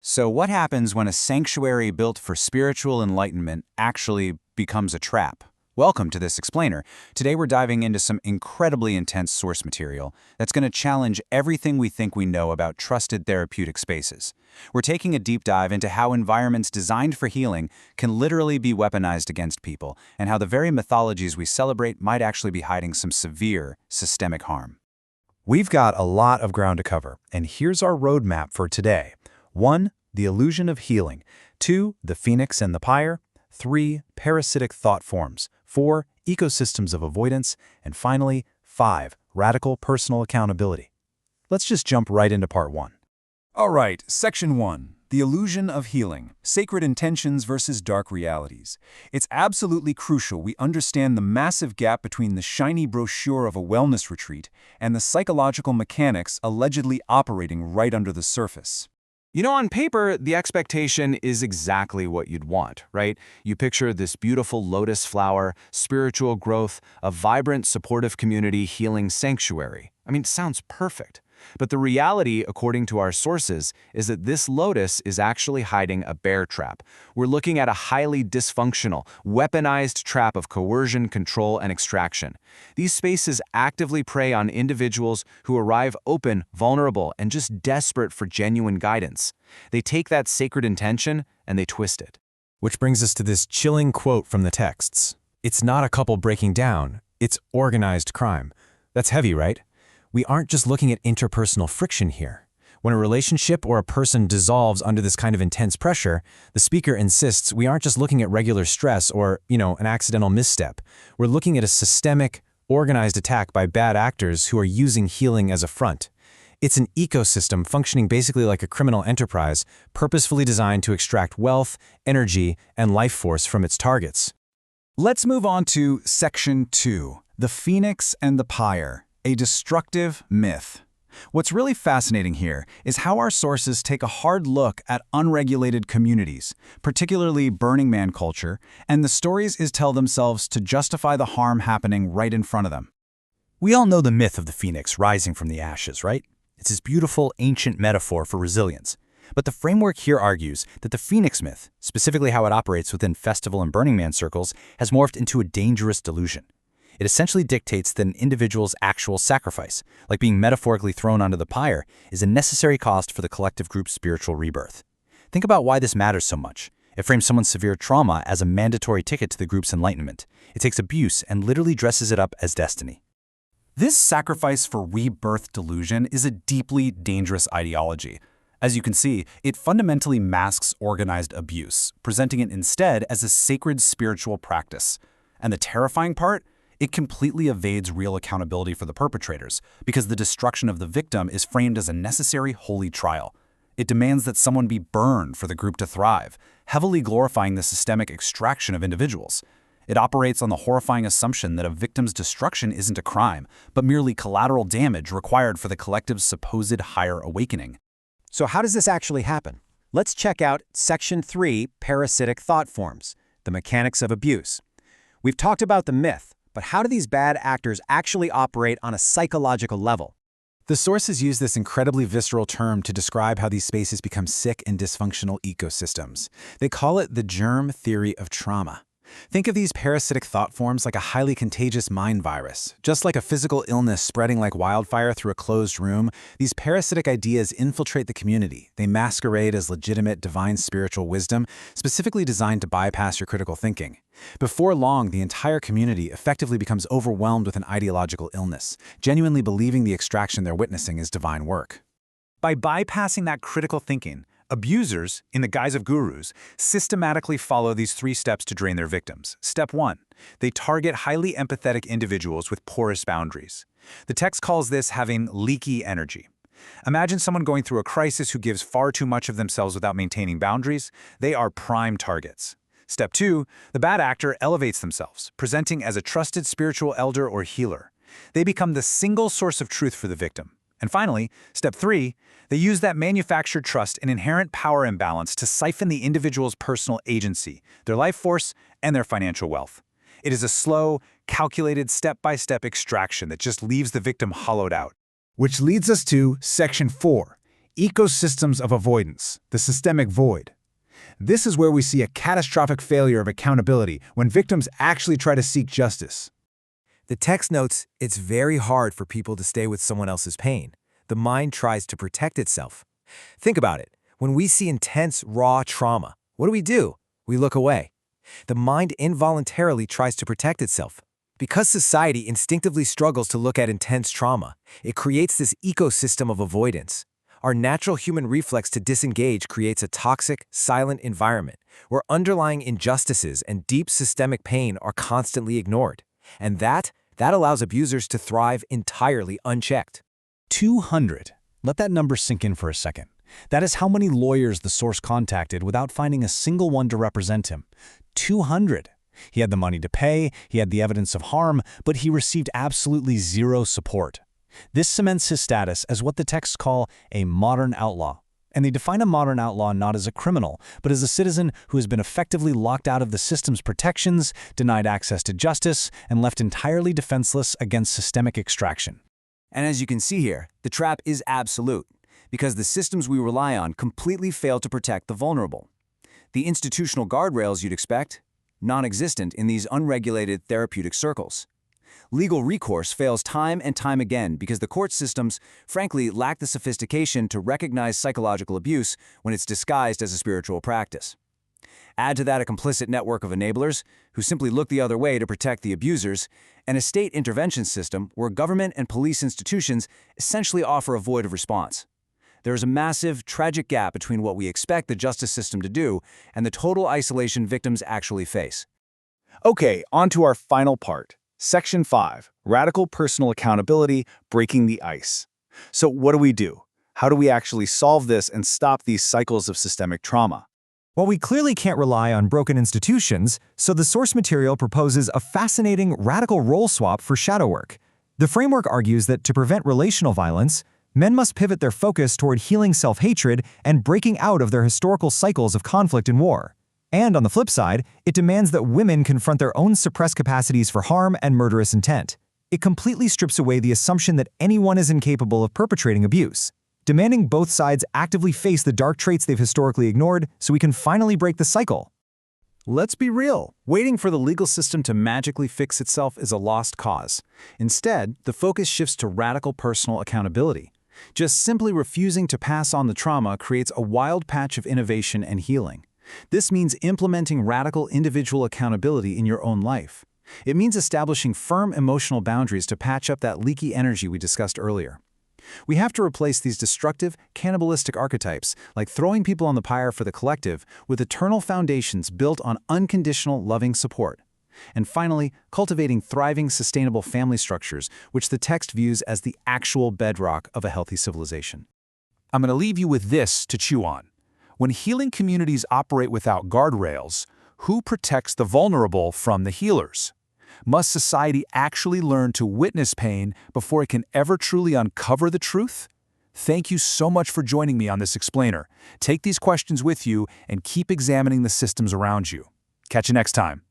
So what happens when a sanctuary built for spiritual enlightenment actually becomes a trap? Welcome to this explainer. Today we're diving into some incredibly intense source material that's going to challenge everything we think we know about trusted therapeutic spaces. We're taking a deep dive into how environments designed for healing can literally be weaponized against people, and how the very mythologies we celebrate might actually be hiding some severe systemic harm. We've got a lot of ground to cover, and here's our roadmap for today. 1. The illusion of healing. 2. The phoenix and the pyre. 3. Parasitic thought forms. 4. Ecosystems of avoidance. And finally, 5. Radical personal accountability. Let's just jump right into part 1. All right, section 1. The illusion of healing. Sacred intentions versus dark realities. It's absolutely crucial we understand the massive gap between the shiny brochure of a wellness retreat and the psychological mechanics allegedly operating right under the surface. You know, on paper, the expectation is exactly what you'd want, right? You picture this beautiful lotus flower, spiritual growth, a vibrant, supportive community healing sanctuary. I mean, it sounds perfect. But the reality, according to our sources, is that this lotus is actually hiding a bear trap. We're looking at a highly dysfunctional, weaponized trap of coercion, control, and extraction. These spaces actively prey on individuals who arrive open, vulnerable, and just desperate for genuine guidance. They take that sacred intention and they twist it. Which brings us to this chilling quote from the texts. It's not a couple breaking down, it's organized crime. That's heavy, right? We aren't just looking at interpersonal friction here. When a relationship or a person dissolves under this kind of intense pressure, the speaker insists we aren't just looking at regular stress or, an accidental misstep. We're looking at a systemic, organized attack by bad actors who are using healing as a front. It's an ecosystem functioning basically like a criminal enterprise, purposefully designed to extract wealth, energy, and life force from its targets. Let's move on to section 2, the phoenix and the pyre. A destructive myth. What's really fascinating here is how our sources take a hard look at unregulated communities, particularly Burning Man culture, and the stories tell themselves to justify the harm happening right in front of them. We all know the myth of the phoenix rising from the ashes, right? It's this beautiful, ancient metaphor for resilience. But the framework here argues that the phoenix myth, specifically how it operates within festival and Burning Man circles, has morphed into a dangerous delusion. It essentially dictates that an individual's actual sacrifice, like being metaphorically thrown onto the pyre, is a necessary cost for the collective group's spiritual rebirth. Think about why this matters so much. It frames someone's severe trauma as a mandatory ticket to the group's enlightenment. It takes abuse and literally dresses it up as destiny. This sacrifice for rebirth delusion is a deeply dangerous ideology. As you can see, it fundamentally masks organized abuse, presenting it instead as a sacred spiritual practice. And the terrifying part? It completely evades real accountability for the perpetrators, because the destruction of the victim is framed as a necessary holy trial. It demands that someone be burned for the group to thrive, heavily glorifying the systemic extraction of individuals. It operates on the horrifying assumption that a victim's destruction isn't a crime, but merely collateral damage required for the collective's supposed higher awakening. So how does this actually happen? Let's check out Section 3, Parasitic Thought Forms, the mechanics of abuse. We've talked about the myth, but how do these bad actors actually operate on a psychological level? The sources use this incredibly visceral term to describe how these spaces become sick and dysfunctional ecosystems. They call it the germ theory of trauma. Think of these parasitic thought forms like a highly contagious mind virus. Just like a physical illness spreading like wildfire through a closed room, these parasitic ideas infiltrate the community. They masquerade as legitimate divine spiritual wisdom, specifically designed to bypass your critical thinking. Before long, the entire community effectively becomes overwhelmed with an ideological illness, genuinely believing the extraction they're witnessing is divine work. By bypassing that critical thinking, abusers, in the guise of gurus, systematically follow these 3 steps to drain their victims. Step 1. They target highly empathetic individuals with porous boundaries. The text calls this having leaky energy. Imagine someone going through a crisis who gives far too much of themselves without maintaining boundaries. They are prime targets. Step 2. The bad actor elevates themselves, presenting as a trusted spiritual elder or healer. They become the single source of truth for the victim. And finally, step 3, they use that manufactured trust and inherent power imbalance to siphon the individual's personal agency, their life force, and their financial wealth. It is a slow, calculated, step-by-step extraction that just leaves the victim hollowed out. Which leads us to Section 4, ecosystems of avoidance, the systemic void. This is where we see a catastrophic failure of accountability when victims actually try to seek justice. The text notes it's very hard for people to stay with someone else's pain. The mind tries to protect itself. Think about it. When we see intense, raw trauma, what do? We look away. The mind involuntarily tries to protect itself. Because society instinctively struggles to look at intense trauma, it creates this ecosystem of avoidance. Our natural human reflex to disengage creates a toxic, silent environment where underlying injustices and deep systemic pain are constantly ignored. And that allows abusers to thrive entirely unchecked. 200. Let that number sink in for a second. That is how many lawyers the source contacted without finding a single one to represent him. 200. He had the money to pay, he had the evidence of harm, but he received absolutely zero support. This cements his status as what the texts call a modern outlaw. And they define a modern outlaw not as a criminal, but as a citizen who has been effectively locked out of the system's protections, denied access to justice, and left entirely defenseless against systemic extraction. And as you can see here, the trap is absolute, because the systems we rely on completely fail to protect the vulnerable. The institutional guardrails you'd expect, non-existent in these unregulated therapeutic circles. Legal recourse fails time and time again because the court systems, frankly, lack the sophistication to recognize psychological abuse when it's disguised as a spiritual practice. Add to that a complicit network of enablers who simply look the other way to protect the abusers, and a state intervention system where government and police institutions essentially offer a void of response. There is a massive, tragic gap between what we expect the justice system to do and the total isolation victims actually face. Okay, on to our final part. Section 5, Radical Personal Accountability, Breaking the Ice. So what do? How do we actually solve this and stop these cycles of systemic trauma? Well, we clearly can't rely on broken institutions, so the source material proposes a fascinating radical role swap for shadow work. The framework argues that to prevent relational violence, men must pivot their focus toward healing self-hatred and breaking out of their historical cycles of conflict and war. And on the flip side, it demands that women confront their own suppressed capacities for harm and murderous intent. It completely strips away the assumption that anyone is incapable of perpetrating abuse, demanding both sides actively face the dark traits they've historically ignored so we can finally break the cycle. Let's be real. Waiting for the legal system to magically fix itself is a lost cause. Instead, the focus shifts to radical personal accountability. Just simply refusing to pass on the trauma creates a wild patch of innovation and healing. This means implementing radical individual accountability in your own life. It means establishing firm emotional boundaries to patch up that leaky energy we discussed earlier. We have to replace these destructive, cannibalistic archetypes, like throwing people on the pyre for the collective, with eternal foundations built on unconditional, loving support. And finally, cultivating thriving, sustainable family structures, which the text views as the actual bedrock of a healthy civilization. I'm going to leave you with this to chew on. When healing communities operate without guardrails, who protects the vulnerable from the healers? Must society actually learn to witness pain before it can ever truly uncover the truth? Thank you so much for joining me on this explainer. Take these questions with you and keep examining the systems around you. Catch you next time.